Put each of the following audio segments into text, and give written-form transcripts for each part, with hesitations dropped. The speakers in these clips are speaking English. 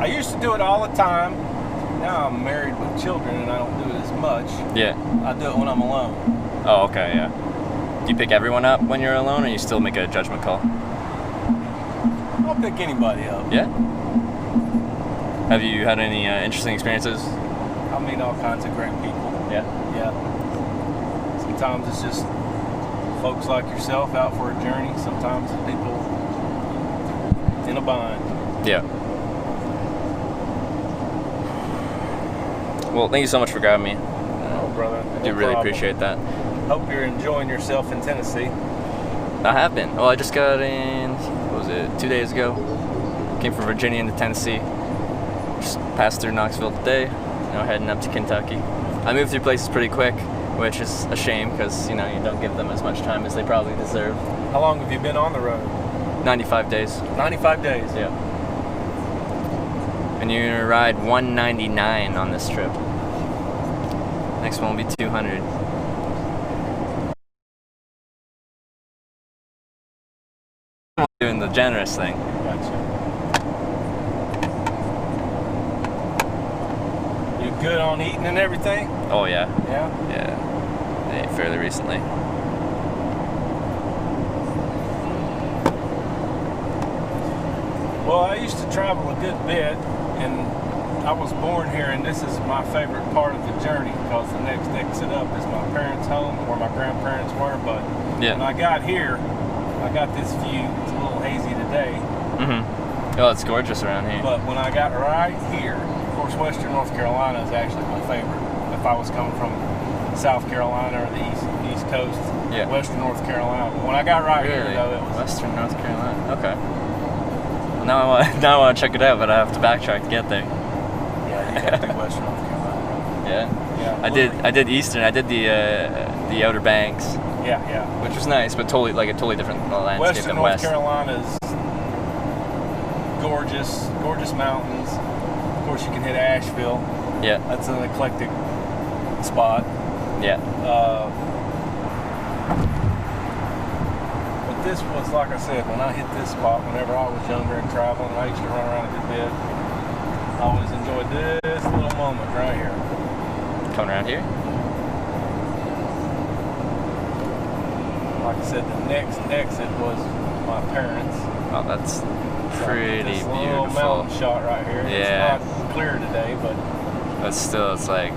I used to do it all the time. Now I'm married with children and I don't do it as much. Yeah. I do it when I'm alone. Oh, okay, yeah. Do you pick everyone up when you're alone, or you still make a judgment call? I'll pick anybody up. Yeah? Have you had any interesting experiences? I meet all kinds of great people. Yeah. Yeah. Sometimes it's just folks like yourself out for a journey. Sometimes it's people in a bind. Yeah. Well, thank you so much for grabbing me. Oh, brother. I do really appreciate that. Hope you're enjoying yourself in Tennessee. I have been. Well, I just got in, what was it, 2 days ago. Came from Virginia into Tennessee. Just passed through Knoxville today. Now heading up to Kentucky. I moved through places pretty quick, which is a shame because, you don't give them as much time as they probably deserve. How long have you been on the road? 95 days. 95 days. Yeah. And you're going to ride 199 on this trip. Next one will be 200. Doing the generous thing. Gotcha. You good on eating and everything? Oh, yeah. Yeah? Yeah. I ate fairly recently. Well, I used to travel a good bit, and I was born here, and this is my favorite part of the journey because the next exit up is my parents' home, where my grandparents were. But when I got here, I got this view. It's a little hazy today. Mm-hmm. Oh, it's gorgeous around here. But when I got right here, of course, Western North Carolina is actually my favorite. If I was coming from South Carolina or the East Coast, Western North Carolina. But when I got right here, though, it was Western North Carolina. Okay. Well, now I want to check it out, but I have to backtrack to get there. Yeah, you got to do Western North Carolina. Yeah. Yeah. I did Eastern. I did the Outer Banks. Yeah. Which was nice, but totally different landscape Western than North West. Carolina's gorgeous mountains. Of course, you can hit Asheville. Yeah. That's an eclectic spot. Yeah. But this was, like I said, when I hit this spot, whenever I was younger and traveling, I used to run around a good bit. I always enjoyed this little moment right here. Coming around here? Like I said, the next exit was my parents. Oh, that's pretty this beautiful. little mountain shot right here. Yeah. It's not clear today, but still, it's like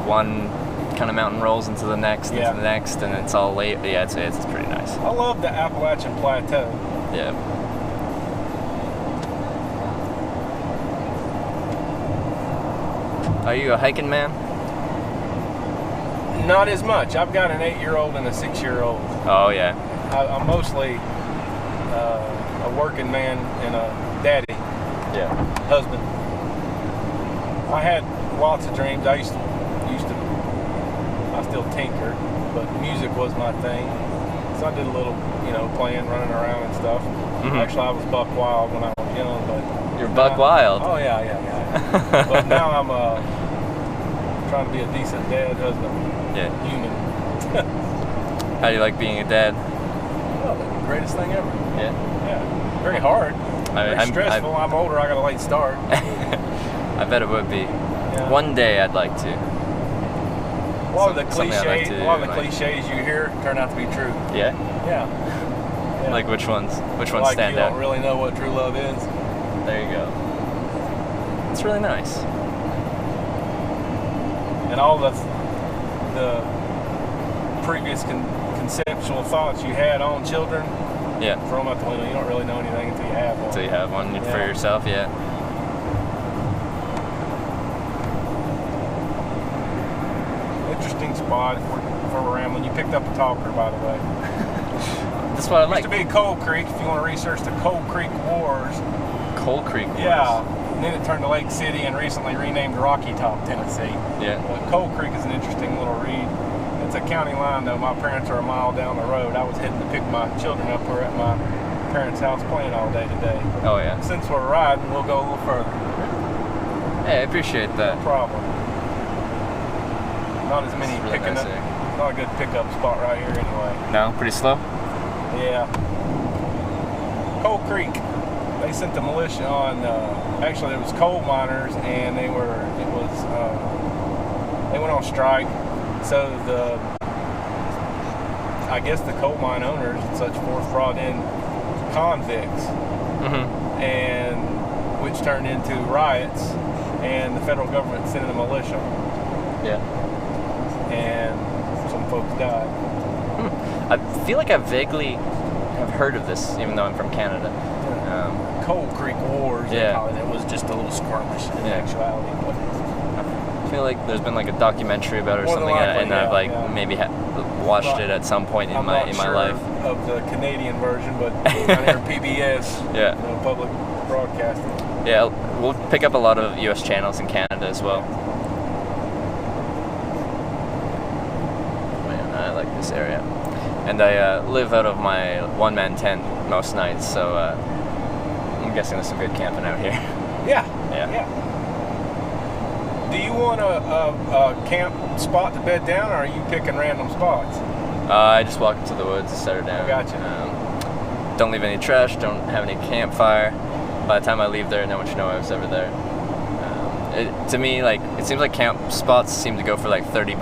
one kind of mountain rolls into the next, into the next, and it's all late. But yeah, it's pretty nice. I love the Appalachian Plateau. Yeah. Are you a hiking man? Not as much. I've got an 8-year-old and a 6-year-old. Oh, yeah. I'm mostly a working man and a daddy. Yeah. Husband. I had lots of dreams. I still tinker, but music was my thing. So I did a little, playing, running around and stuff. Mm-hmm. Actually, I was buck wild when I was young, but you're buck wild. Oh yeah. But now I'm trying to be a decent dad, husband, human. How do you like being a dad? Oh, the greatest thing ever. Yeah. Yeah. Very hard. Very stressful. I'm older. I got a late start. I bet it would be. Yeah. One day I'd like to. A lot of the cliches you hear turn out to be true. Yeah? Yeah. Like which ones? Which ones like stand you out? don't really know what true love is. There you go. It's really nice. And all the previous conceptual thoughts you had on children, throw them out the window. You don't really know anything until you have one. Until you have one for yourself, Interesting spot for rambling. You picked up a talker, by the way. That's what I like. Used to be Coal Creek, if you want to research the Coal Creek Wars. Coal Creek Wars? Yeah. And then it turned to Lake City and recently renamed Rocky Top, Tennessee. Yeah. But Coal Creek is an interesting little read. It's a county line, though. My parents are a mile down the road. I was heading to pick my children up. We're at my parents' house playing all day today. Oh, yeah. Since we're riding, we'll go a little further. Hey, I appreciate that. No problem. Not as many really picking nice up. Not a good pickup spot right here, anyway. No, pretty slow. Yeah. Coal Creek. They they sent the militia on. Actually, it was coal miners, and they went on strike. So I guess the coal mine owners and such forth brought in convicts, and which turned into riots, and the federal government sent in a militia. Yeah. And some folks died. I feel like I vaguely have heard of this, even though I'm from Canada. Coal Creek Wars, they call it. It was just a little skirmish in actuality. But I feel like there's been like a documentary about it or something, and I've maybe watched it at some point in my life. Of the Canadian version, but on here PBS, public broadcasting. Yeah, we'll pick up a lot of U.S. channels in Canada as well. Man, I like this area. And I live out of my one-man tent most nights, so I'm guessing there's some good camping out here. Yeah. Do you want a camp spot to bed down, or are you picking random spots? I just walk into the woods and set her down. I gotcha. Don't leave any trash, don't have any campfire. By the time I leave there, no one should know I was ever there. To me, it seems like camp spots seem to go for like $30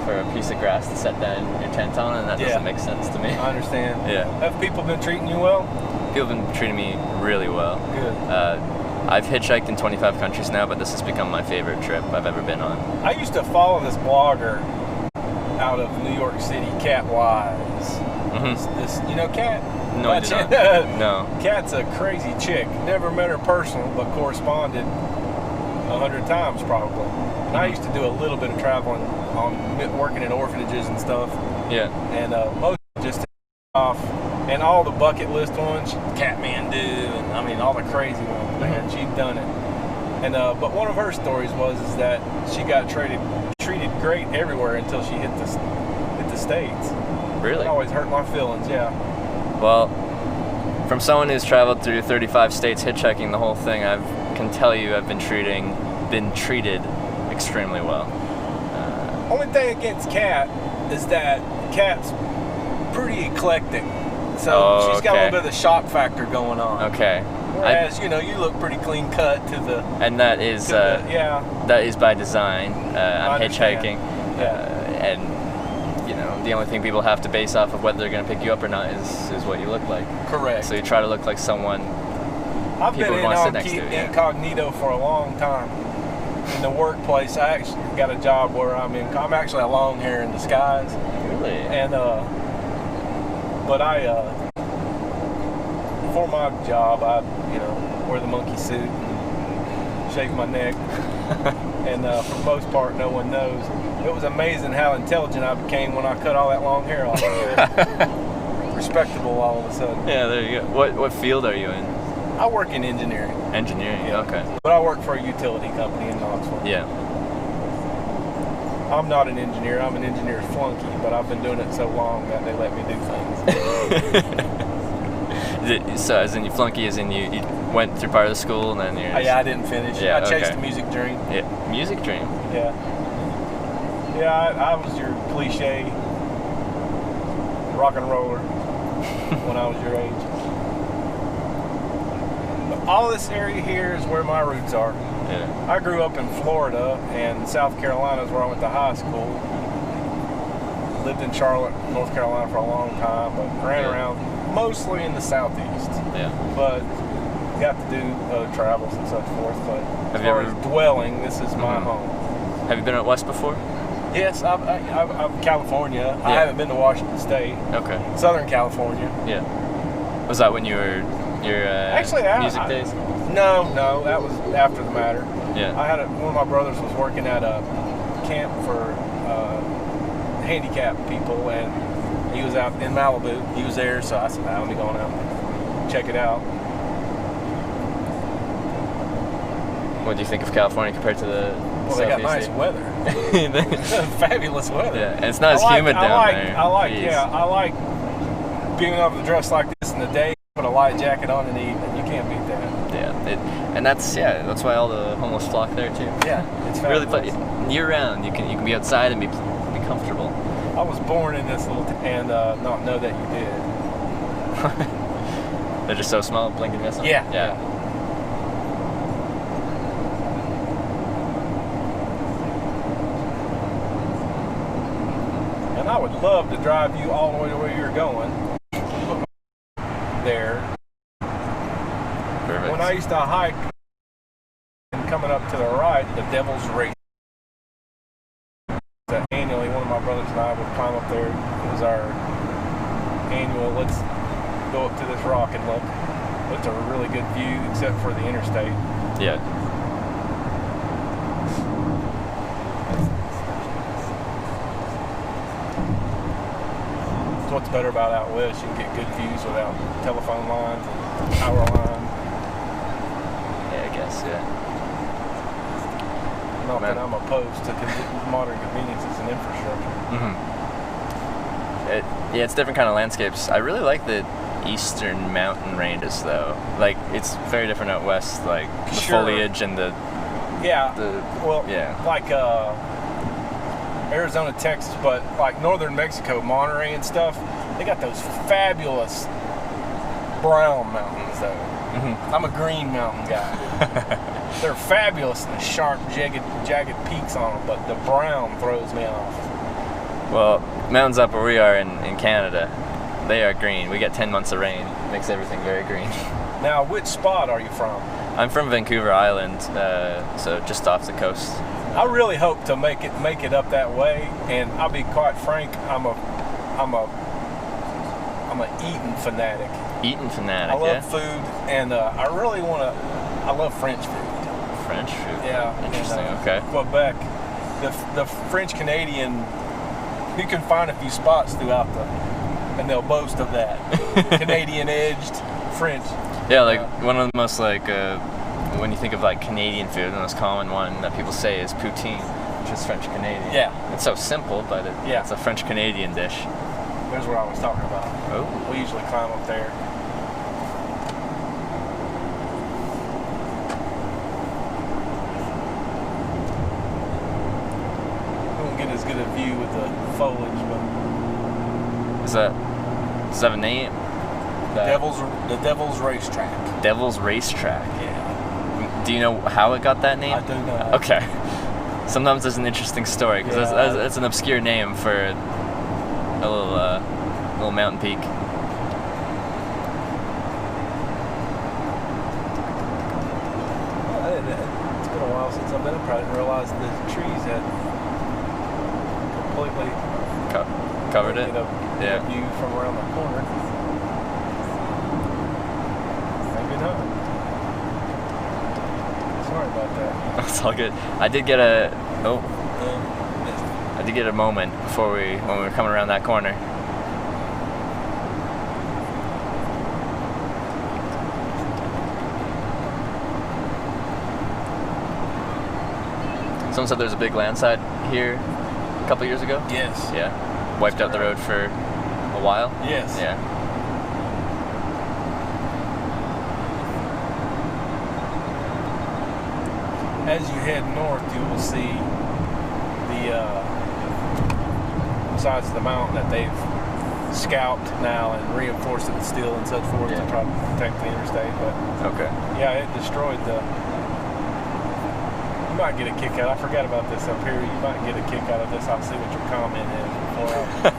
for a piece of grass to set down your tent on, and that doesn't make sense to me. I understand. Yeah. Have people been treating you well? People have been treating me really well. Good. I've hitchhiked in 25 countries now, but this has become my favorite trip I've ever been on. I used to follow this blogger out of New York City, Cat Wise. This, you know Cat? No, I did not. No. Cat's a crazy chick. Never met her personally, but corresponded 100 times probably. And I used to do a little bit of traveling on working in orphanages and stuff. Yeah. And most just off, and all the bucket list ones, Kathmandu, and I mean all the crazy ones. Man, she'd done it. And but one of her stories is that she got treated great everywhere until she hit the States. Really? It always hurt my feelings. Yeah. Well, from someone who's traveled through 35 states hitchhiking the whole thing, I can tell you I've been treated extremely well. Only thing against Cat is that Cat's pretty eclectic, so she's got a little bit of the shock factor going on. Okay. Whereas you look pretty clean cut to the. And that is that is by design. I'm hitchhiking, and the only thing people have to base off of whether they're going to pick you up or not is what you look like. Correct. So you try to look like someone people would want to sit next to. Incognito for a long time. In the workplace, I actually got a job where I'm actually a long hair in disguise. Really? And but for my job, I wear the monkey suit and shave my neck. And for the most part, no one knows. It was amazing how intelligent I became when I cut all that long hair off. Respectable all of a sudden. Yeah, there you go. What field are you in? I work in engineering. Engineering, okay. But I work for a utility company in Knoxville. Yeah. I'm not an engineer. I'm an engineer's flunky, but I've been doing it so long that they let me do things. So as in you flunky, as in you went through part of the school and then you're... I didn't finish. Yeah, I chased a music dream. Yeah, music dream? Yeah. Yeah, I was your cliche rock and roller when I was your age. But all this area here is where my roots are. Yeah. I grew up in Florida, and South Carolina is where I went to high school. Lived in Charlotte, North Carolina for a long time, but ran around mostly in the southeast. Yeah. But got to do other travels and so forth. But as far as dwelling, this is my home. Have you been out west before? Yes, I'm California. Yeah. I haven't been to Washington State. Okay. Southern California. Yeah. Was that when you were your music days? No, that was after the matter. Yeah. One of my brothers was working at a camp for handicapped people, and he was out in Malibu. He was there, so I said, let me go on out and check it out. What do you think of California compared to the they got nice weather. Fabulous weather. Yeah, and it's not as humid down there. I like being able to dress like this in the day, put a light jacket on in the evening. You can't beat that. Yeah, that's why all the homeless flock there too. Yeah, it's fabulous. Really, year round, you can be outside and be comfortable. I was born in this little and not know that you did. They're just so small, blink and miss them? Yeah. And I would love to drive you all the way to where you're going. There. Perfect. When I used to hike, and coming up to the right, the Devil's Race. Annually, one of my brothers and I would climb up there. It was our annual, let's go up to this rock and look. It's a really good view, except for the interstate. Yeah. So what's better about out west, you can get good views without telephone lines and power lines. Yeah, I guess, yeah. Not that I'm opposed to modern conveniences and infrastructure. Mm-hmm. Yeah, it's different kind of landscapes. I really like the eastern mountain ranges, though. Like, it's very different out west, like the foliage and the... Yeah, like Arizona, Texas, but like northern Mexico, Monterey and stuff, they got those fabulous brown mountains, though. Mm-hmm. I'm a green mountain guy. They're fabulous and the sharp, jagged peaks on them, but the brown throws me off. Well, mountains up where we are in Canada, they are green. We get 10 months of rain. It makes everything very green. Now, which spot are you from? I'm from Vancouver Island, so just off the coast. I really hope to make it up that way, and I'll be quite frank, I'm a eating fanatic. Eating fanatic, I love food, and I really want to. I love French food. French food. Yeah. Interesting. Okay. Quebec, the French Canadian. You can find a few spots throughout and they'll boast of that. Canadian edged French. Yeah, like one of the most when you think of like Canadian food, the most common one that people say is poutine, which is French Canadian. Yeah. It's so simple, but it's a French Canadian dish. There's what I was talking about. Oh. We usually climb up there. We won't get as good a view with the foliage, but does that have a name? The Devil's Racetrack. Devil's Racetrack. Yeah. Do you know how it got that name? I do know. Okay. Sometimes there's an interesting story because it's an obscure name for a little mountain peak. It's been a while since I've been up. I didn't realize the trees had completely covered it. Get a view from around the corner. Maybe not. Sorry about that. It's all good. I did get a moment when we were coming around that corner. Someone said there's a big landslide here a couple years ago. Yes. Yeah. Wiped out the road for a while. Yes. Yeah. As you head north, you will see the sides of the mountain that they've scalped now and reinforced it with steel and such forth to try to protect the interstate. But yeah, it destroyed the. You might get a kick out. I forgot about this up here. You might get a kick out of this. I'll see what your comment is before I.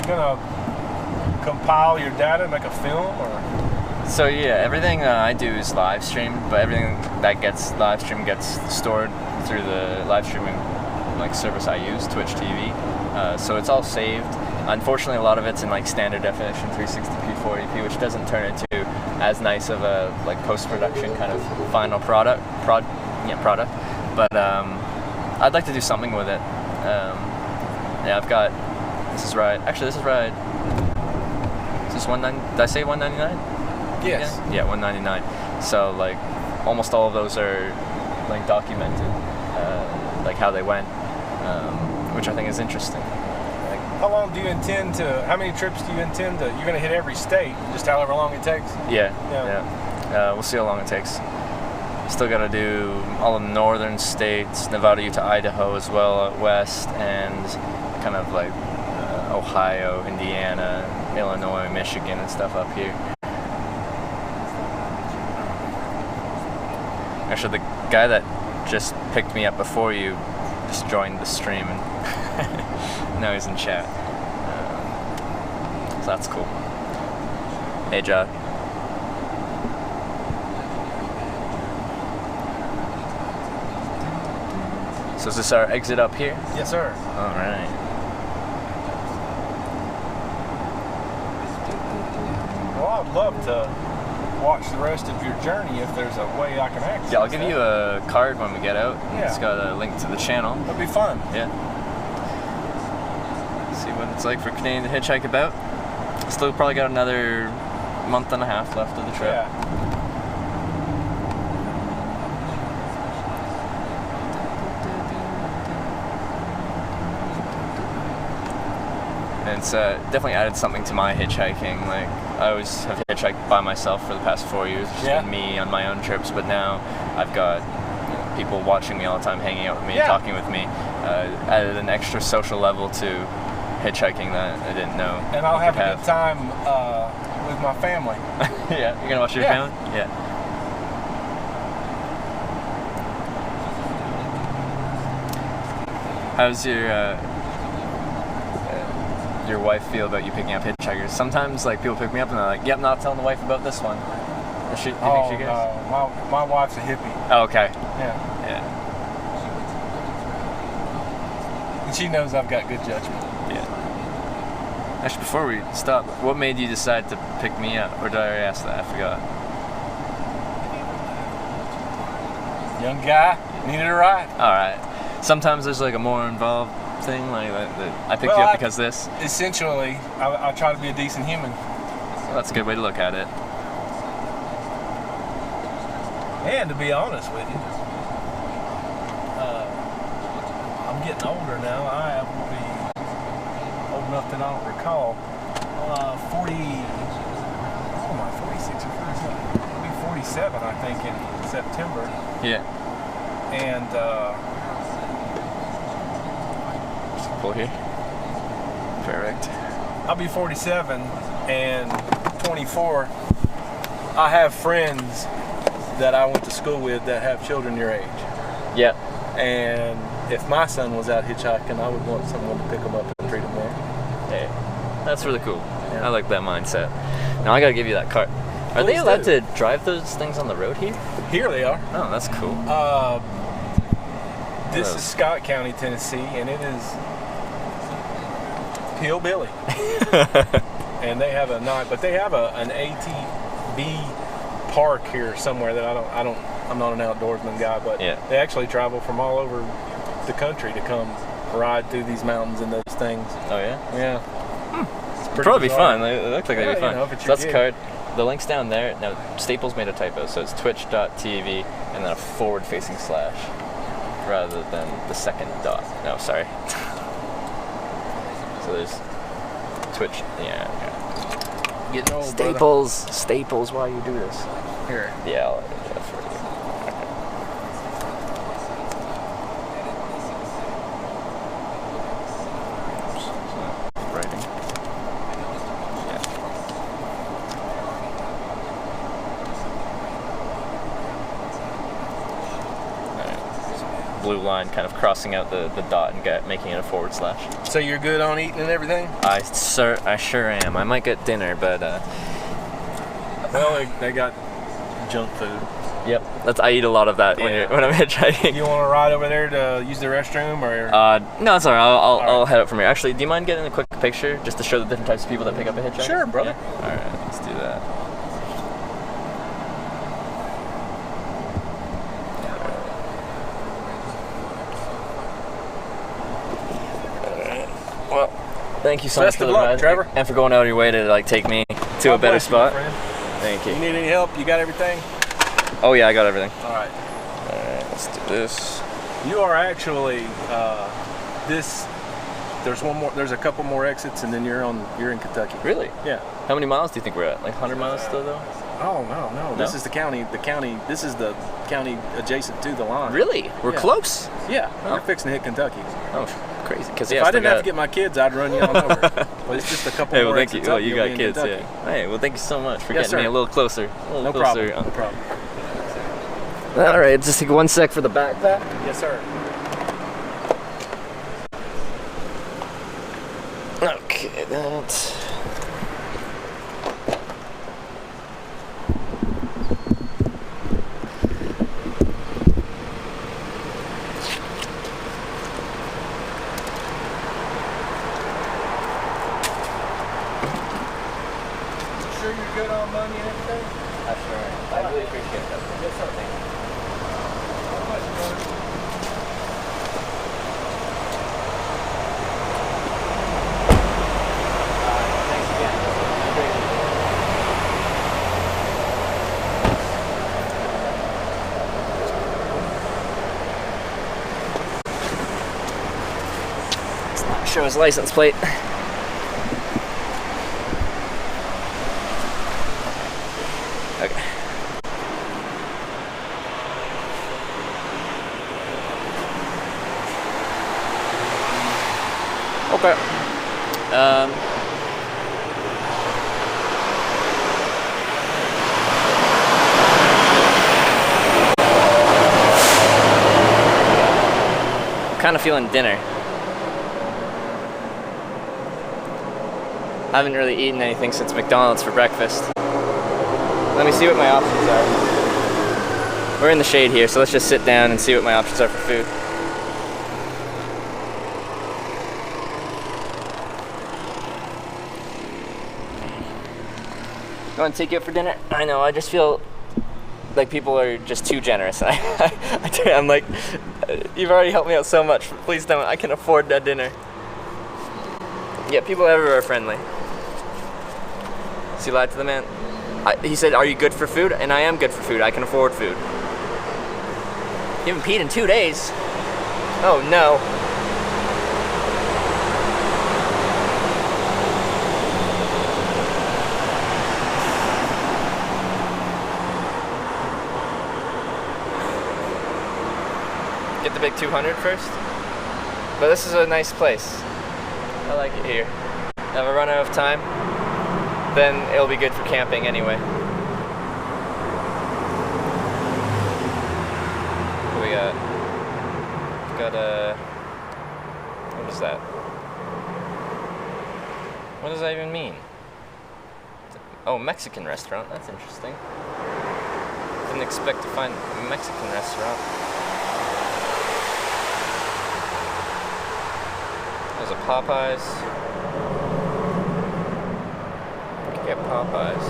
Gonna compile your data, make a film, or? So yeah, everything I do is live stream, but everything that gets live streamed gets stored through the live streaming service I use, Twitch TV. So it's all saved. Unfortunately, a lot of it's in standard definition 360p 40p, which doesn't turn into as nice of a post-production kind of final product. But I'd like to do something with it. I've got. This is right. Actually, this is right. Is this 190? Did I say 199? Yes. Yeah, 199. So almost all of those are documented, how they went. which I think is interesting. How long do you intend to? How many trips do you intend to? You're going to hit every state, just however long it takes. Yeah. We'll see how long it takes. Still got to do all the northern states, Nevada, Utah, Idaho as well out west, and kind of like Ohio, Indiana, Illinois, Michigan, and stuff up here. Actually, the guy that just picked me up before you just joined the stream, and now he's in chat. So that's cool. Hey, John. So is this our exit up here? Yes, sir. All right. Well, I'd love to watch the rest of your journey if there's a way I can access. Yeah, I'll give you a card when we get out. Yeah. It's got a link to the channel. That'd be fun. Yeah. See what it's like for Canadian to hitchhike about. Still probably got another month and a half left of the trip. Yeah. And it's definitely added something to my hitchhiking. Like, I always have hitchhiked by myself for the past 4 years. It's just been me on my own trips, but now I've got people watching me all the time, hanging out with me, talking with me. Added an extra social level to hitchhiking that I didn't know. And I'll have a good time with my family. Yeah, you're gonna watch your family? Yeah. How's your wife feel about you picking up hitchhikers? Sometimes like people pick me up and they're like, "Yep, not telling the wife about this one." Do you think she cares? No, my wife's a hippie. Oh, okay. Yeah. And she knows I've got good judgment. Yeah. Actually, before we stop, what made you decide to pick me up? Or did I already ask that? I forgot. Young guy, needed a ride. All right. Sometimes there's like a more involved thing, like that I picked you up because this. Essentially, I try to be a decent human. Well, that's a good way to look at it. And to be honest with you, I'm getting older now. I will be old enough that I don't recall. 40. Oh, am I 46 or 47? I'll be 47, I think, in September. Yeah. And pull here. Perfect. I'll be 47 and 24. I have friends that I went to school with that have children your age. Yeah. And if my son was out hitchhiking, I would want someone to pick him up and treat him well. Hey, that's really cool. Yeah. I like that mindset. Now I gotta give you that card. Are they allowed to drive those things on the road here? Here they are. Oh, that's cool. This is Scott County, Tennessee, and it is hillbilly. And they have an ATV park here somewhere that I'm not an outdoorsman guy, but they actually travel from all over the country to come ride through these mountains and those things. Oh yeah? Yeah. It'd probably be fun. It looks like they'd be fun. You know, so that's the card. The link's down there. Now, Staples made a typo, so it's twitch.tv and then a forward-facing slash rather than the second dot. No, sorry. So there's Twitch. Yeah. Getting old, Staples, why you do this? Here. Yeah, I'll edit that for you. Writing. Yeah. Alright. Blue line kind of crossing out the dot and making it a forward slash. So you're good on eating and everything? I sure am. I might get dinner, but well, they got junk food. Yep, I eat a lot of that when I'm hitchhiking. You want to ride over there to use the restroom, or? No, it's alright. I'll head up from here. Actually, do you mind getting a quick picture just to show the different types of people that pick up a hitchhiker? Sure, brother. Yeah? All right, let's do that. Well, thank you so much for the ride, Trevor, and for going out of your way to take me to a better spot. Thank you. You need any help? You got everything? Oh yeah, I got everything. All right. All right, let's do this. You are actually this There's one more. There's a couple more exits, and then you're in Kentucky. Really? Yeah. How many miles do you think we're at? Like 100 miles still, though? Oh no. This is the county. This is the county adjacent to the line. Really? We're close. Yeah. We're fixing to hit Kentucky. Oh, crazy. Because if I didn't have to get my kids, I'd run you on over. But it's just a couple more exits. Well, you got kids, yeah. Hey, well, thank you so much for getting me a little closer. No problem. No problem. All right, just take 1 sec for the backpack. Yes, sir. Okay, that's... Sure you're good on money and everything? Sure. I really appreciate that. Yes, sir. Thank you. How much, brother? Thanks again. Show his license plate. Okay. Okay. Kind of feeling dinner. I haven't really eaten anything since McDonald's for breakfast. Let me see what my options are. We're in the shade here, so let's just sit down and see what my options are for food. You want to take you out for dinner? I know, I just feel like people are just too generous. I'm like, you've already helped me out so much. Please don't. I can afford that dinner. Yeah, people everywhere are friendly. So you lied to the man? He said, are you good for food? And I am good for food. I can afford food. You haven't peed in 2 days. Oh, no. Get the big 200 first. But this is a nice place. I like it here. If I run out of time, then it'll be good for camping anyway. What we got? We've got a... What is that? What does that even mean? Oh, Mexican restaurant. That's interesting. Didn't expect to find a Mexican restaurant. There's a Popeyes. Get Popeyes.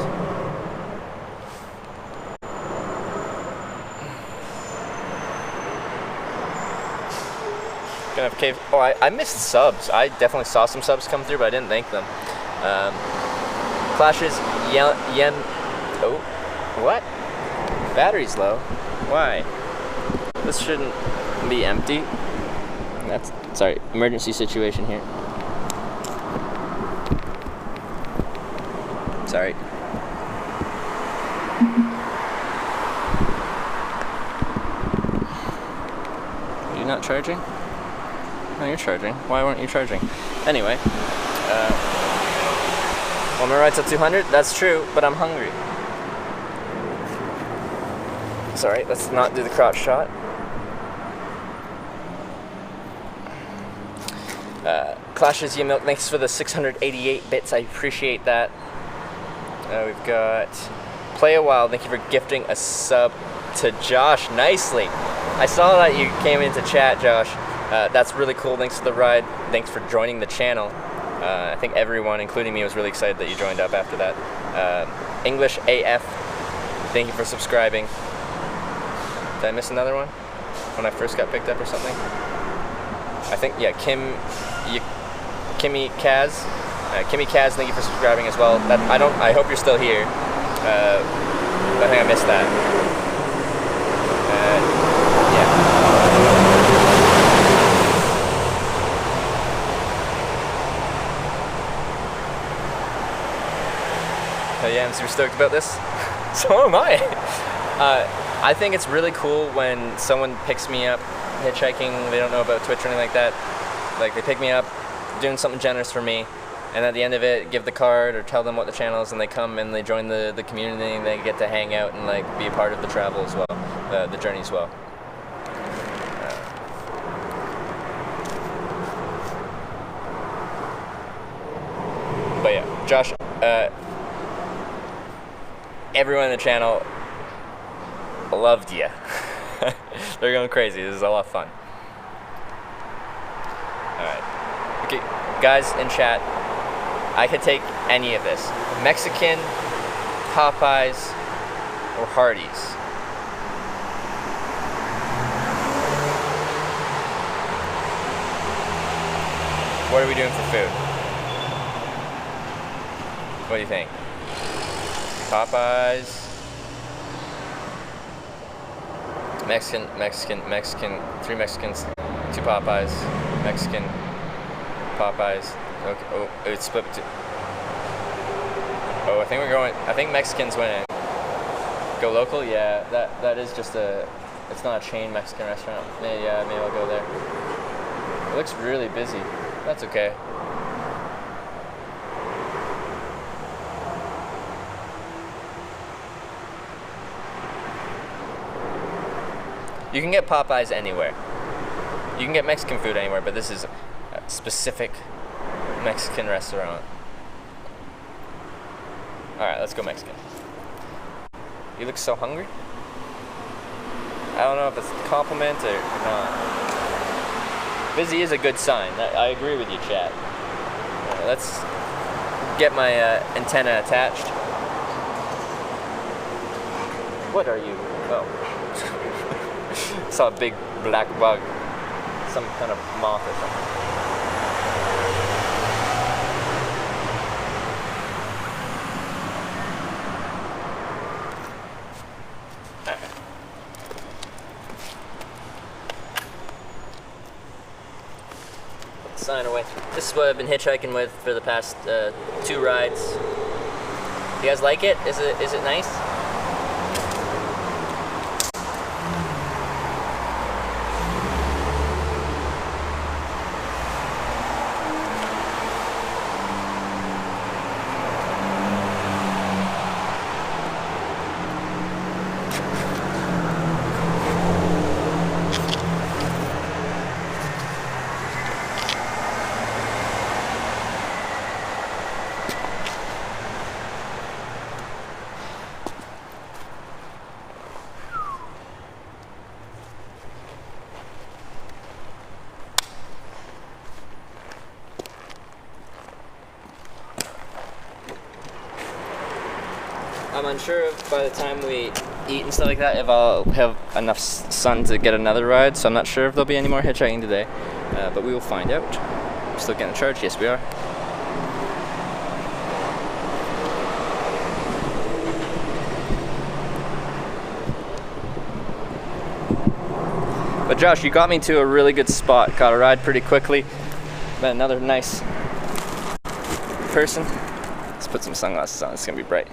Gonna have cave. Oh, I missed subs. I definitely saw some subs come through, but I didn't thank them. Clashes. Oh, what? Battery's low. Why? This shouldn't be empty. That's sorry. Emergency situation here. Sorry. Are you not charging? No, you're charging. Why weren't you charging? Anyway, well, my ride's at 200. That's true, but I'm hungry. Sorry, let's not do the crotch shot. Clashes You Milk, thanks for the 688 bits. I appreciate that. We've got Play a While. Thank you for gifting a sub to Josh. Nicely. I saw that you came into chat, Josh. That's really cool. Thanks for the ride. Thanks for joining the channel. I think everyone, including me, was really excited that you joined up after that. English AF. Thank you for subscribing. Did I miss another one? When I first got picked up or something? I think, yeah, Kimmy Kaz. Kimmy Kaz, thank you for subscribing as well. I hope you're still here. I think I missed that. Yeah. Yeah, I'm super stoked about this. So am I. I think it's really cool when someone picks me up hitchhiking, they don't know about Twitch or anything like that. Like, they pick me up, doing something generous for me, and at the end of it, give the card or tell them what the channel is, and they come and they join the community, and they get to hang out and like be a part of the travel as well, the journey as well. But yeah, Josh, everyone in the channel loved you. They're going crazy. This is a lot of fun. Alright. Okay, guys in chat, I could take any of this. Mexican, Popeyes, or Hardee's. What are we doing for food? What do you think? Popeyes, Mexican, 3 Mexicans, 2 Popeyes, Mexican, Popeyes. Okay. Oh, it's split. Oh, I think Mexicans winning. Go local? Yeah, that is just it's not a chain Mexican restaurant. Yeah, maybe I'll go there. It looks really busy. That's okay. You can get Popeyes anywhere. You can get Mexican food anywhere, but this is a specific Mexican restaurant. Alright, let's go Mexican. You look so hungry? I don't know if it's a compliment or not. Busy is a good sign. I agree with you, chat. Let's get my antenna attached. What are you? Oh. Saw a big black bug, some kind of moth or something. Sign away. This is what I've been hitchhiking with for the past 2 rides. You guys like it? Is it nice? I'm unsure if by the time we eat and stuff like that, if I'll have enough sun to get another ride, so I'm not sure if there'll be any more hitchhiking today, but we will find out. Still getting charged? Yes, we are. But Josh, you got me to a really good spot. Got a ride pretty quickly. Met another nice person. Let's put some sunglasses on, it's gonna be bright.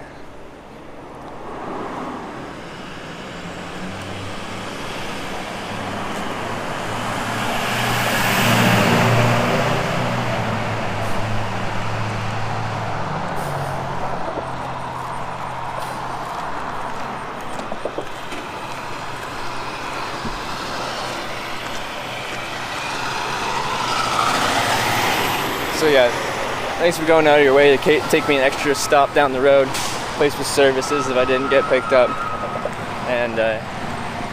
So yeah, thanks for going out of your way to take me an extra stop down the road, place with services if I didn't get picked up. And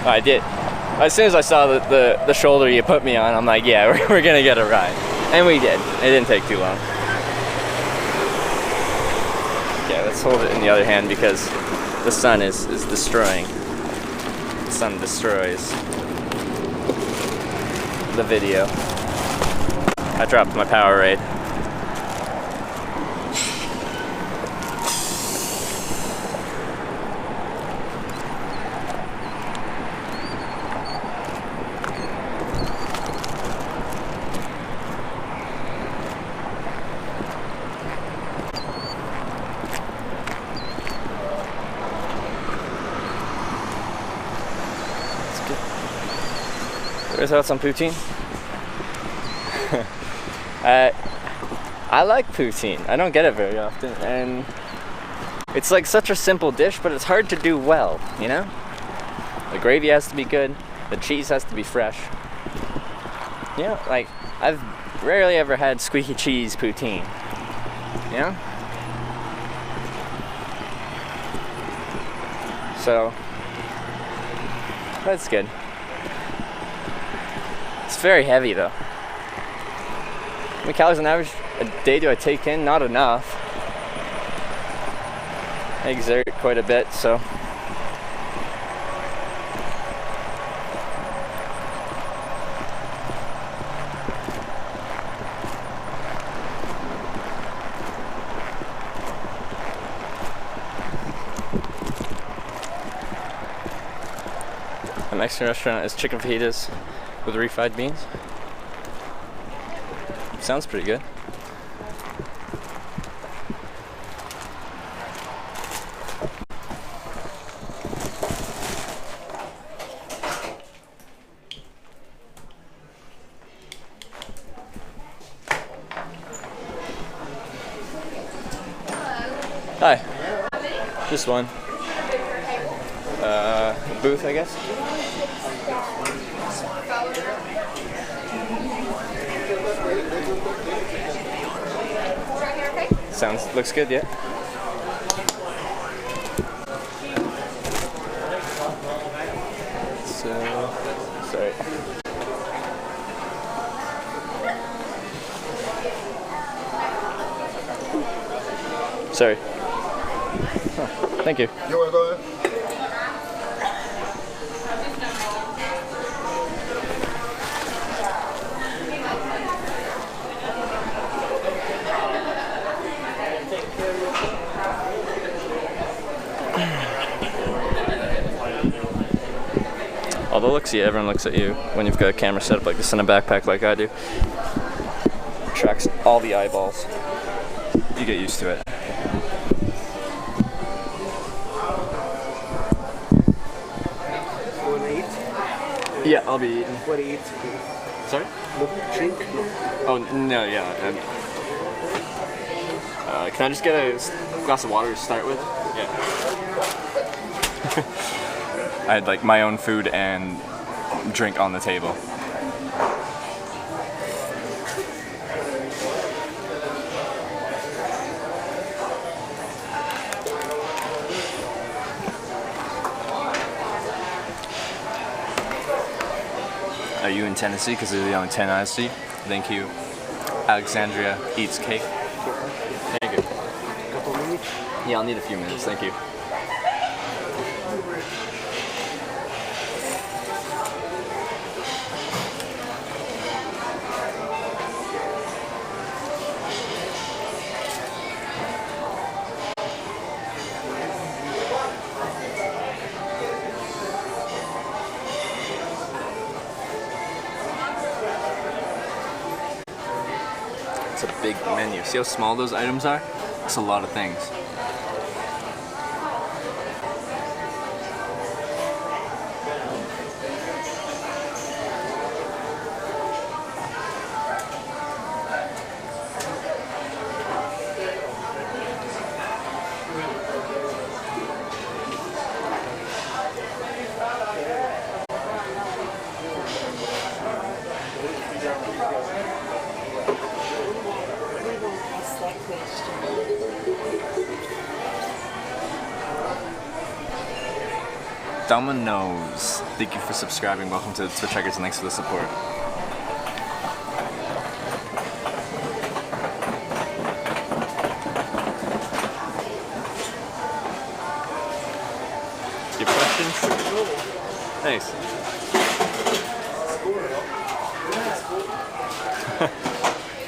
I did. As soon as I saw the shoulder you put me on, I'm like, yeah, we're gonna get a ride. And we did. It didn't take too long. Yeah, let's hold it in the other hand because the sun is destroying. The sun destroys the video. I dropped my Powerade. Your thoughts on poutine? I like poutine. I don't get it very often, and it's like such a simple dish, but it's hard to do well, you know? The gravy has to be good, the cheese has to be fresh. You know, like, I've rarely ever had squeaky cheese poutine, you know? So, that's good. It's very heavy though. How many calories on average a day do I take in? Not enough. I exert quite a bit, so. The Mexican restaurant is chicken fajitas with refried beans. Sounds pretty good. Hi. Just one. Booth, I guess. Looks good, yeah. So, sorry. Sorry. Oh, thank you. You want to go ahead? Although look-see, everyone looks at you when you've got a camera set up like this in a backpack like I do. Tracks all the eyeballs. You get used to it. Yeah, I'll be eating. What do you eat? Sorry? Drink? Oh, no, yeah. Can I just get a glass of water to start with? Yeah. I had like my own food and drink on the table. Are you in Tennessee? Because they're the only 10 I see. Thank you. Alexandria eats cake. Thank you. Couple minutes? Yeah, I'll need a few minutes. Thank you. It's a big menu. See how small those items are? It's a lot of things. Domino's. Thank you for subscribing. Welcome to Twitch Hackers and thanks for the support. Your questions? Thanks.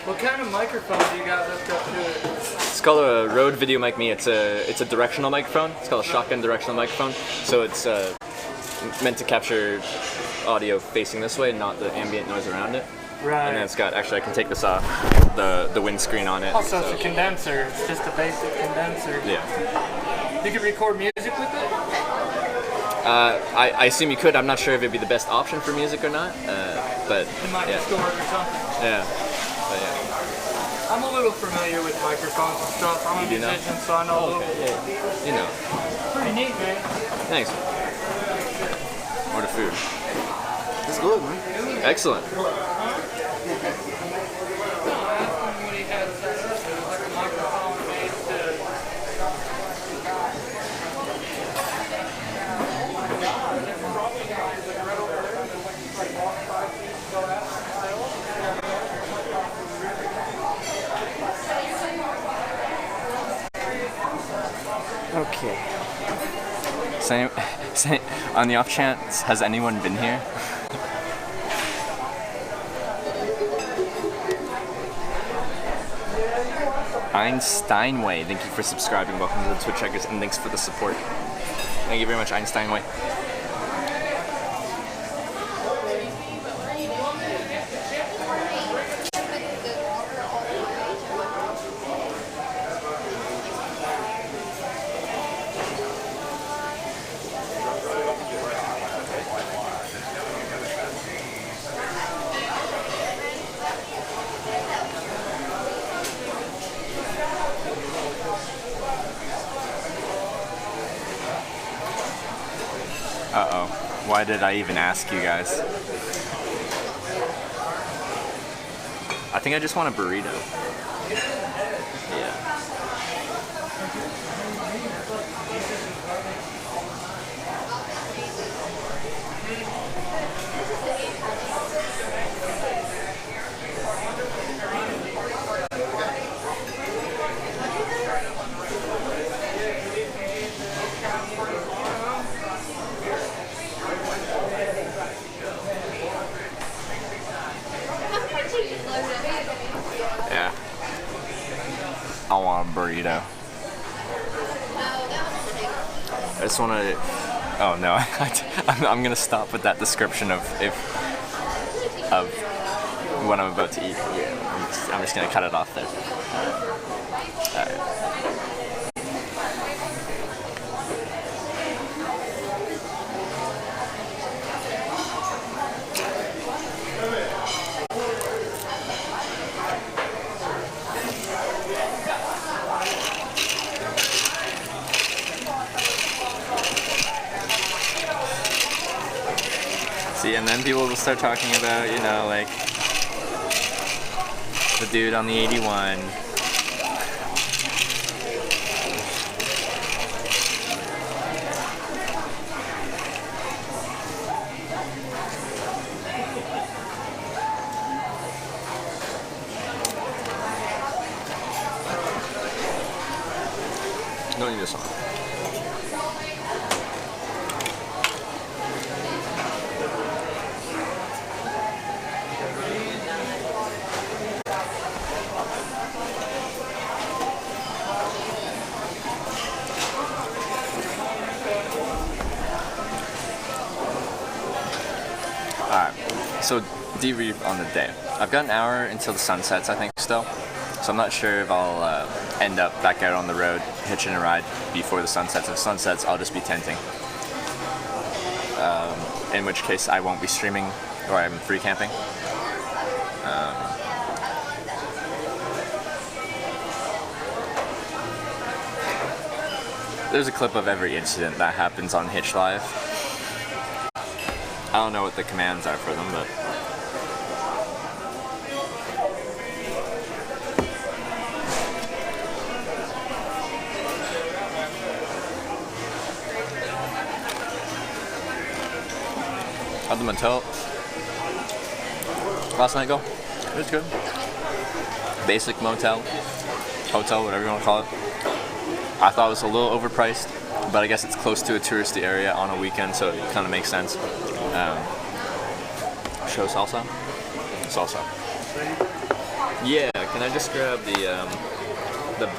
What kind of microphone do you got hooked up to it? It's called a Rode Video Mic Me. It's a directional microphone. It's called a shotgun directional microphone. So it's meant to capture audio facing this way, not the ambient noise around it. Right. And then it's got, actually I can take this off, the windscreen on it. Oh, so it's a condenser. It's just a basic condenser. Yeah. You can record music with it? I assume you could. I'm not sure if it'd be the best option for music or not, but The mic yeah. store or something. Yeah. But yeah. I'm a little familiar with microphones and stuff. I'm a You do know? musician, so I know a little. Yeah. You know. Pretty neat, man. Thanks. Order food. It's good, man. Excellent. Okay. On the off chance, has anyone been here? Einsteinway, thank you for subscribing. Welcome to the Twitch Checkers, and thanks for the support. Thank you very much, Einsteinway. Uh-oh. Why did I even ask you guys? I think I just want a burrito. Yeah. Yeah. I want a burrito. I just want to. Oh no, I'm gonna stop with that description of what I'm about to eat. Yeah, I'm just gonna cut it off there. Alright. See, and then people will start talking about, you know, like the dude on the 81. Don't need this one. Alright, so debrief on the day. I've got an hour until the sun sets, I think, still. So I'm not sure if I'll end up back out on the road, hitching a ride before the sun sets. If the sun sets, I'll just be tenting. In which case, I won't be streaming, or I'm free camping. There's a clip of every incident that happens on Hitch Live. I don't know what the commands are for them, but... How'd the motel last night go? It was good. Basic motel, hotel, whatever you want to call it. I thought it was a little overpriced, but I guess it's close to a touristy area on a weekend, so it kind of makes sense. Show salsa? Salsa. Yeah, can I just grab the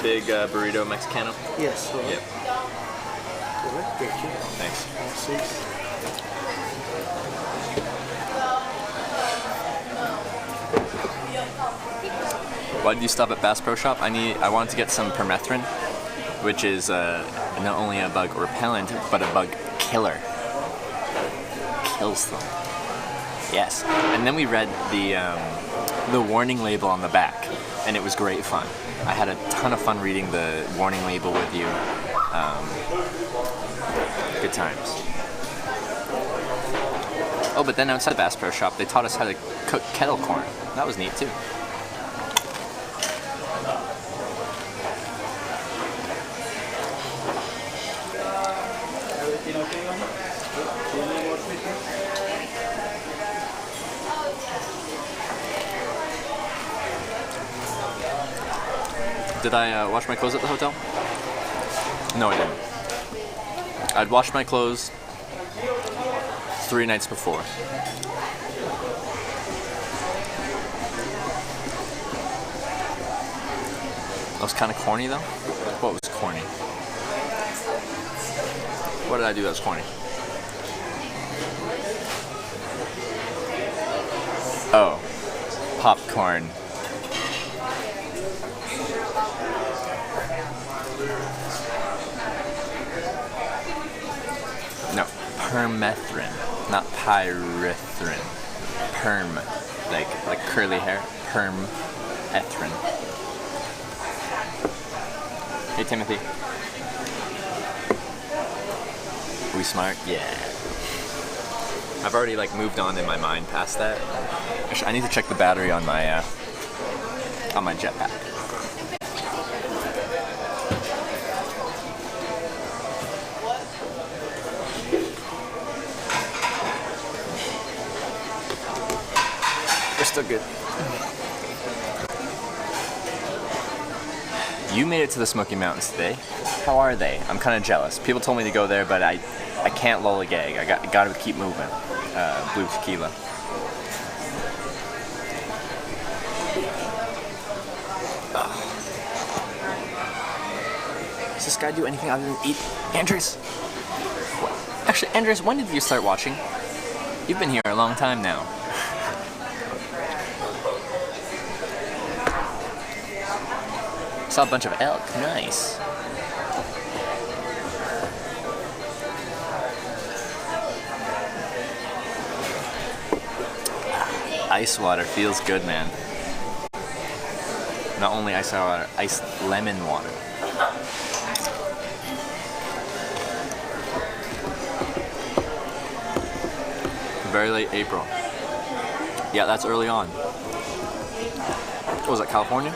big burrito Mexicano? Yes. Yep. Thank you. Thanks. Why did you stop at Bass Pro Shop? I wanted to get some permethrin, which is not only a bug repellent, but a bug killer. Kills them. Yes. And then we read the warning label on the back, and it was great fun. I had a ton of fun reading the warning label with you. Good times. Oh, but then outside the Bass Pro Shop, they taught us how to cook kettle corn. That was neat, too. Did I wash my clothes at the hotel? No, I didn't. I'd washed my clothes 3 nights before. That was kind of corny, though. What was corny? What did I do that was corny? Oh, popcorn. No, permethrin, not pyrethrin. Perm, like curly hair. Permethrin. Hey Timothy. Are we smart? Yeah. I've already moved on in my mind past that. I need to check the battery on my jetpack. We're still good. You made it to the Smoky Mountains today. How are they? I'm kind of jealous. People told me to go there, but I can't lollygag. I gotta keep moving. Blue tequila. Does this guy do anything other than eat? Andres? Actually, Andres, when did you start watching? You've been here a long time now. Saw a bunch of elk. Nice. Ice water feels good, man. Not only ice water, iced lemon water. Very late April. Yeah, that's early on. What was that, California?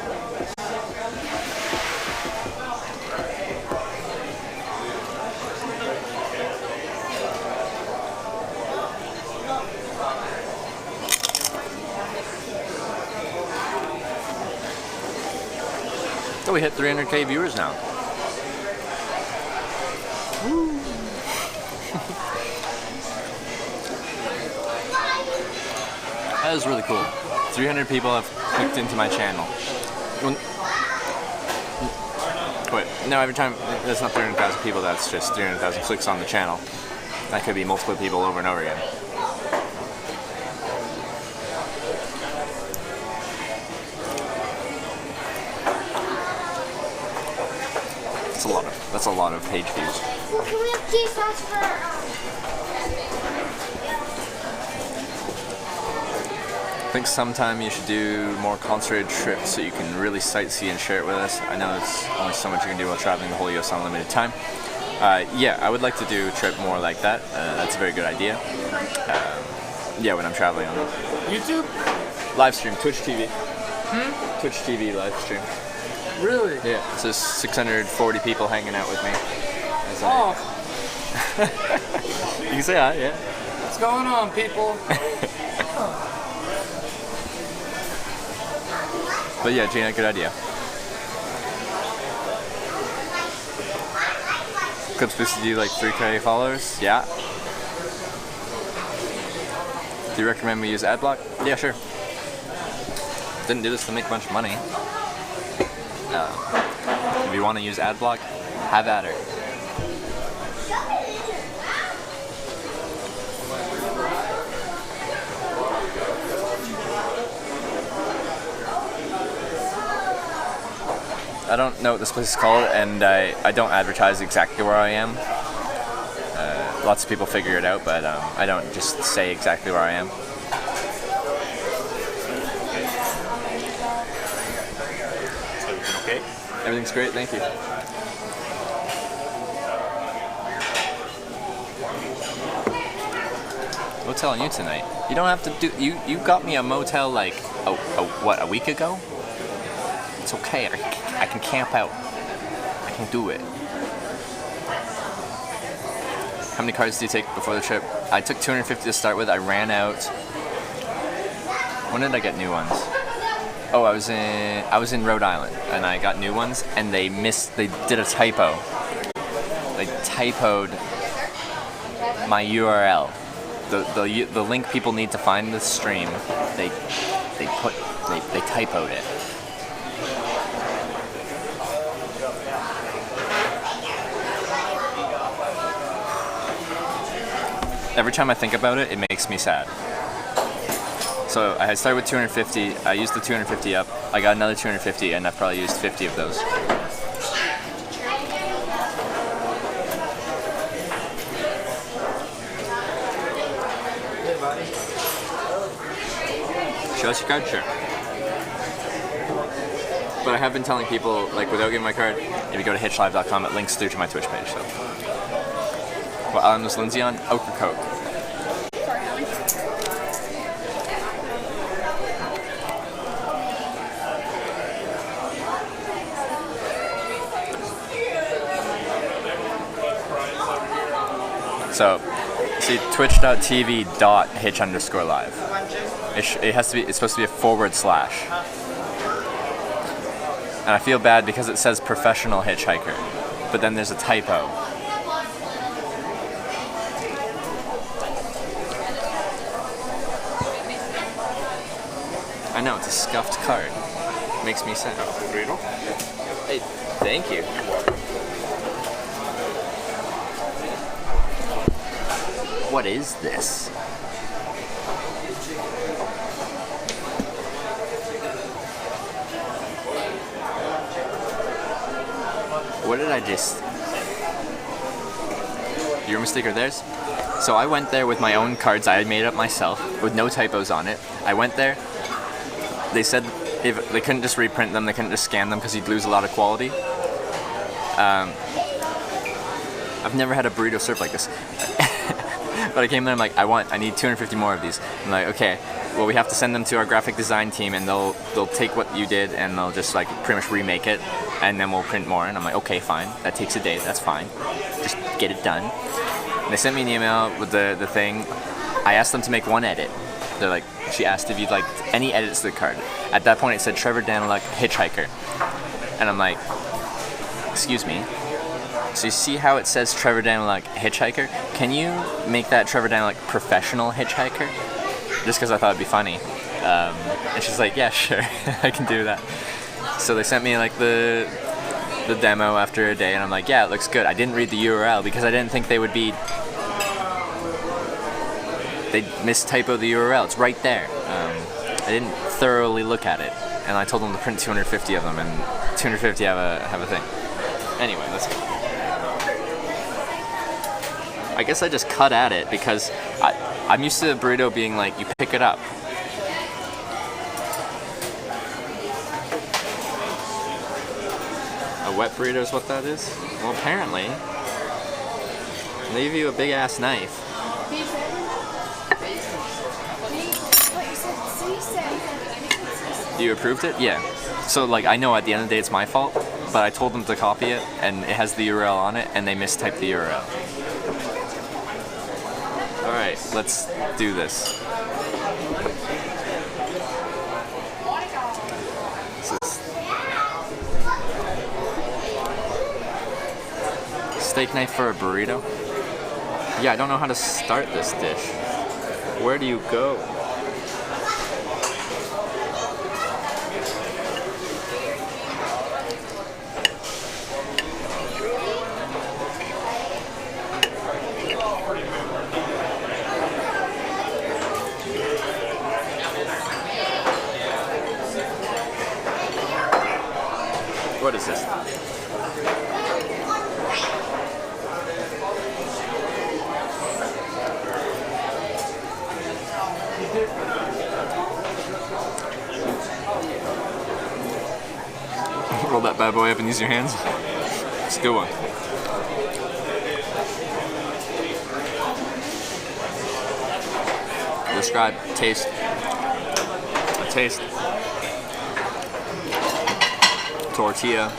Oh, we hit 300K viewers now. Woo. That is really cool. 300 people have clicked into my channel. Wait, no, every time, that's not 300,000 people, that's just 300,000 clicks on the channel. That could be multiple people over and over again. That's a lot of page views. Well, can we have tea sauce for I think sometime you should do more concentrated trips so you can really sightsee and share it with us. I know it's only so much you can do while traveling the whole US on a limited time. Yeah, I would like to do a trip more like that. That's a very good idea. Yeah, when I'm traveling on YouTube? Live stream, Twitch TV. Twitch TV live stream. Really? Yeah, so 640 people hanging out with me. Oh. You can say hi, yeah. What's going on, people? But yeah, Gina, good idea. Clips boosted you 3K followers? Yeah. Do you recommend we use AdBlock? Yeah, sure. Didn't do this to make a bunch of money. If you want to use AdBlock, have at her. I don't know what this place is called, and I don't advertise exactly where I am. lots of people figure it out, but I don't just say exactly where I am. Everything okay? Everything's great, thank you. Motel on you tonight. You don't have to do. You got me a motel like a week ago. It's okay. I can camp out. I can do it. How many cards do you take before the trip? I took 250 to start with. I ran out. When did I get new ones? Oh, I was in Rhode Island, and I got new ones, and they did a typo. They typoed my URL. The link people need to find the stream, they typoed it. Every time I think about it, it makes me sad. So I had started with 250, I used the 250 up, I got another 250, and I've probably used 50 of those. Show us your card, sure. But I have been telling people, like, without giving my card, if you go to hitchlive.com, it links through to my Twitch page, so. What island was Lindsay on? Ocracoke. So, see, twitch.tv/hitch_live. It has to be. It's supposed to be a /. And I feel bad because it says professional hitchhiker, but then there's a typo. I know, it's a scuffed card. Makes me sad. Hey, thank you. What is this? What did I just... Your mistake or theirs? So I went there with my own cards I had made up myself, with no typos on it. I went there. They said if they couldn't just reprint them, they couldn't just scan them because you'd lose a lot of quality. I've never had a burrito served like this. But I came in, I'm like, I need 250 more of these. I'm like, okay, well, we have to send them to our graphic design team, and they'll take what you did, and they'll just like pretty much remake it, and then we'll print more. And I'm like, okay, fine, that takes a day, that's fine, just get it done. And they sent me an email with the thing. I asked them to make one edit. They're like, she asked if you'd like any edits to the card. At that point, it said Trevor Daniluk Hitchhiker, and I'm like, excuse me. So you see how it says Trevor Daniluk Hitchhiker? Can you make that Trevor Daniluk Professional Hitchhiker? Just because I thought it'd be funny. And she's like, yeah, sure, I can do that. So they sent me like the demo after a day, and I'm like, yeah, it looks good. I didn't read the URL because I didn't think they would be... They'd mistypo the URL. It's right there. I didn't thoroughly look at it, and I told them to print 250 of them, and 250 have a thing. Anyway, let's go. I guess I just cut at it because I'm used to the burrito being like, you pick it up. A wet burrito is what that is? Well, apparently. They give you a big ass knife. You approved it? Yeah. So like, I know at the end of the day it's my fault, but I told them to copy it, and it has the URL on it, and they mistyped the URL. Alright, let's do this. Steak knife for a burrito? Yeah, I don't know how to start this dish. Where do you go? What is this? Hold that bad boy up and use your hands. It's a good one. Describe taste. A taste. Tortilla,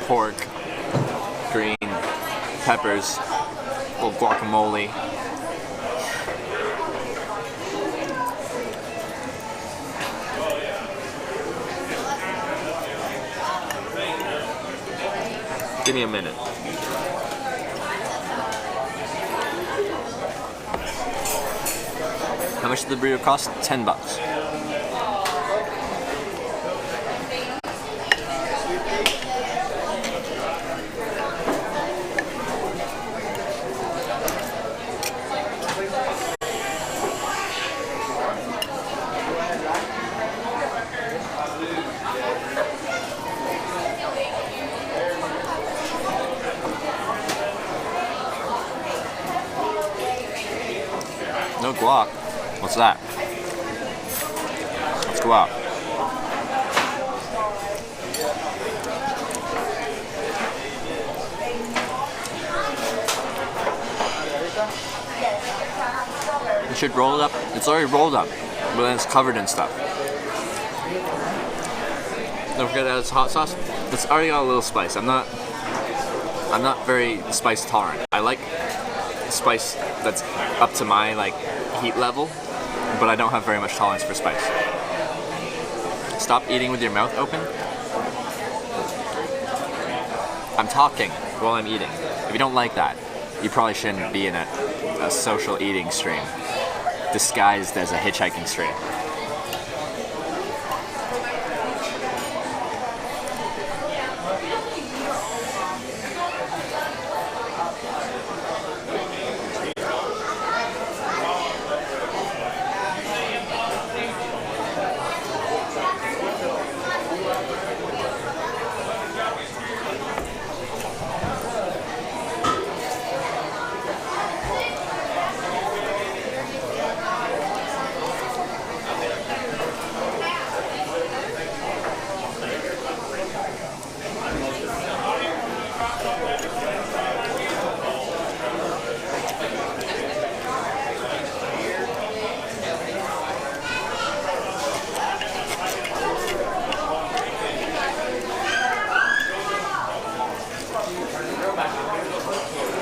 pork, green, peppers, little guacamole. Give me a minute. How much did the burrito cost? $10. No guac. What's that? Let's go out. You should roll it up. It's already rolled up, but then it's covered in stuff. Don't forget that it's hot sauce. It's already got a little spice. I'm not very spice tolerant. I like spice that's up to my heat level, but I don't have very much tolerance for spice. Stop eating with your mouth open. I'm talking while I'm eating. If you don't like that, you probably shouldn't be in a social eating stream disguised as a hitchhiking stream.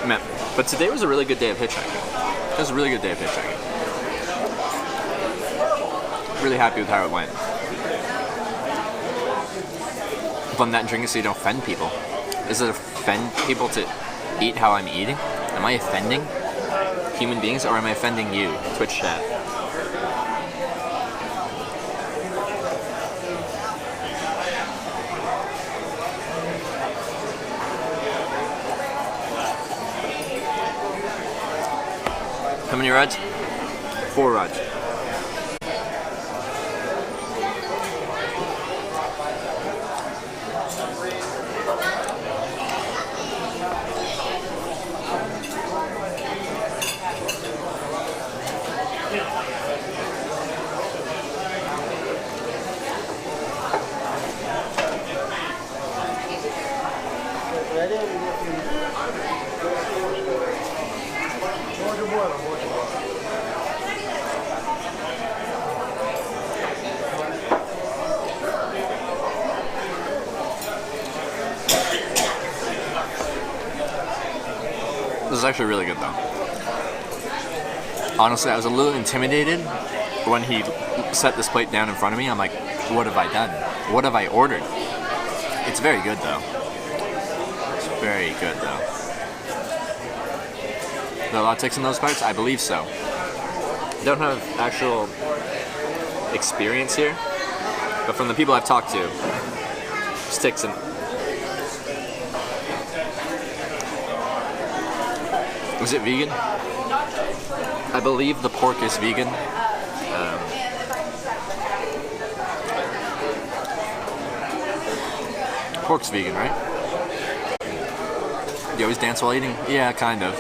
Man, but today was a really good day of hitchhiking. It was a really good day of hitchhiking. Really happy with how it went. But I'm not drinking so you don't offend people. Does it offend people to eat how I'm eating? Am I offending human beings or am I offending you, Twitch chat? How many rods? 4 rods. This is actually really good though. Honestly, I was a little intimidated when he set this plate down in front of me. I'm like, what have I done? What have I ordered? It's very good though. It's very good though. The latex in those parts? I believe so. I don't have actual experience here, but from the people I've talked to, sticks and... Was it vegan? I believe the pork is vegan. Pork's vegan, right? You always dance while eating? Yeah, kind of.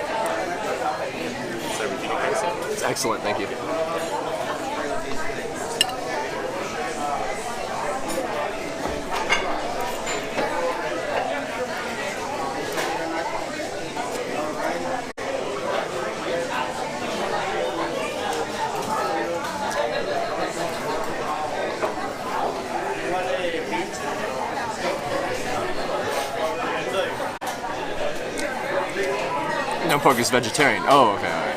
It's excellent, thank you. No pork is vegetarian. Oh, okay, alright.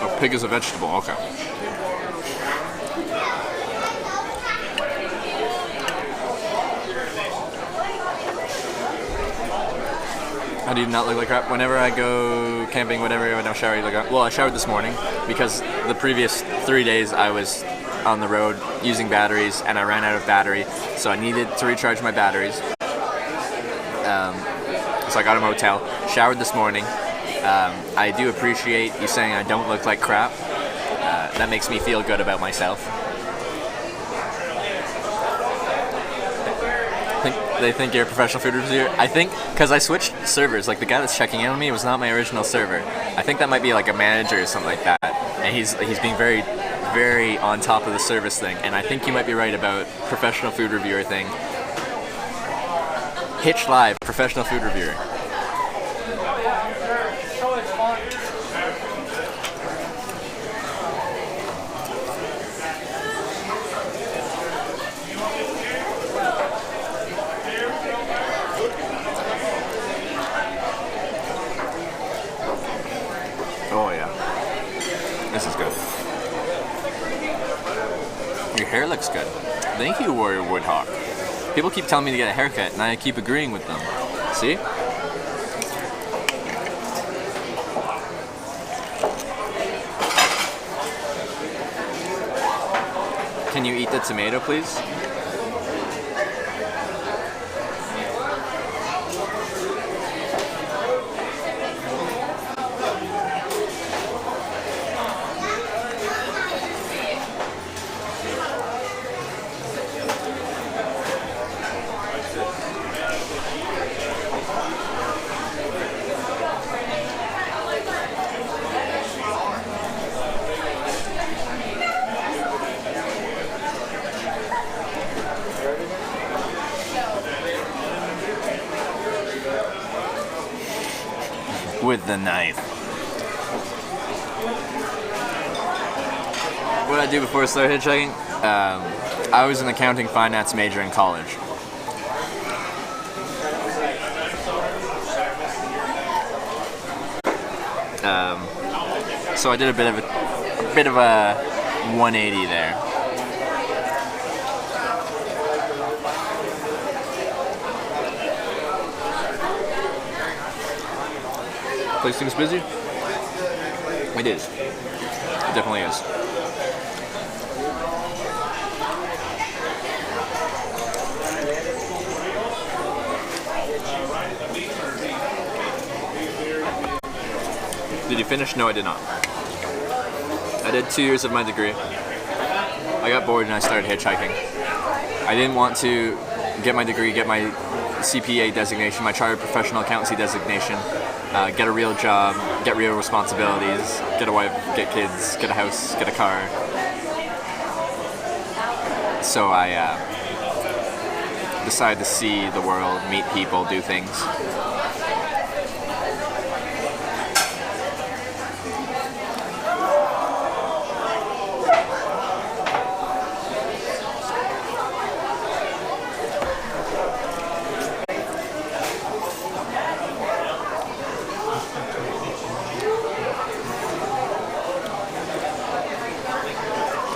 Oh, pig is a vegetable, okay. How do you not look like crap? Whenever I go camping, whatever, I don't shower, you look like crap. Well, I showered this morning because the previous 3 days I was on the road using batteries and I ran out of battery, so I needed to recharge my batteries. So I got a motel, showered this morning. I do appreciate you saying I don't look like crap. That makes me feel good about myself. They think you're a professional food reviewer. I think because I switched servers, like the guy that's checking in on me was not my original server. I think that might be like a manager or something like that, and he's being very, very on top of the service thing. And I think you might be right about professional food reviewer thing. Hitch Live, professional food reviewer. Oh yeah, this is good. Your hair looks good. Thank you, Warrior Woodhawk. People keep telling me to get a haircut, and I keep agreeing with them. See? Can you eat the tomato, please? With the knife. What did I do before I started hitchhiking? I was an accounting finance major in college. So I did a bit of a 180 there. Place seems busy? It is. It definitely is. Did you finish? No, I did not. I did 2 years of my degree. I got bored and I started hitchhiking. I didn't want to get my degree, get my CPA designation, my Chartered Professional Accountancy designation, get a real job, get real responsibilities, get a wife, get kids, get a house, get a car. So I decided to see the world, meet people, do things.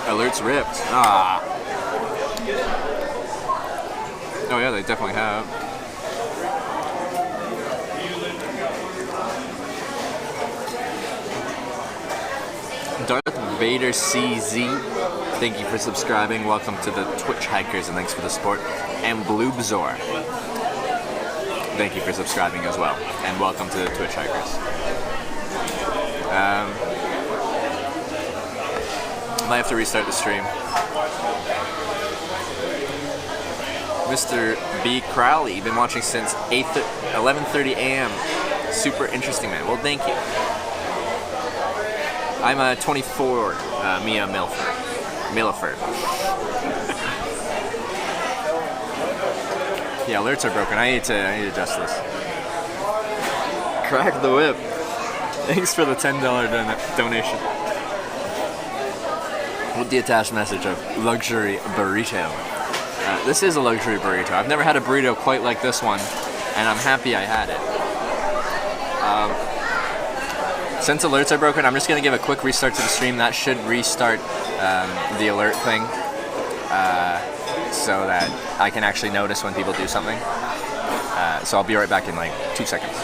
Alerts ripped. Ah. Oh yeah, they definitely have. Darth Vader CZ, thank you for subscribing. Welcome to the Twitch Hikers and thanks for the support. And Bloobzor, thank you for subscribing as well. And welcome to the Twitch Hikers. Might have to restart the stream. Mr. B. Crowley, you've been watching since 11:30 a.m. Super interesting, man. Well, thank you. I'm a 24, Mia Milliford. Yeah, alerts are broken. I need to adjust this. Crack the whip. Thanks for the $10 donation. With the attached message of luxury burrito. This is a luxury burrito. I've never had a burrito quite like this one, and I'm happy I had it. Since alerts are broken, I'm just going to give a quick restart to the stream. That should restart the alert thing so that I can actually notice when people do something. So I'll be right back in like 2 seconds.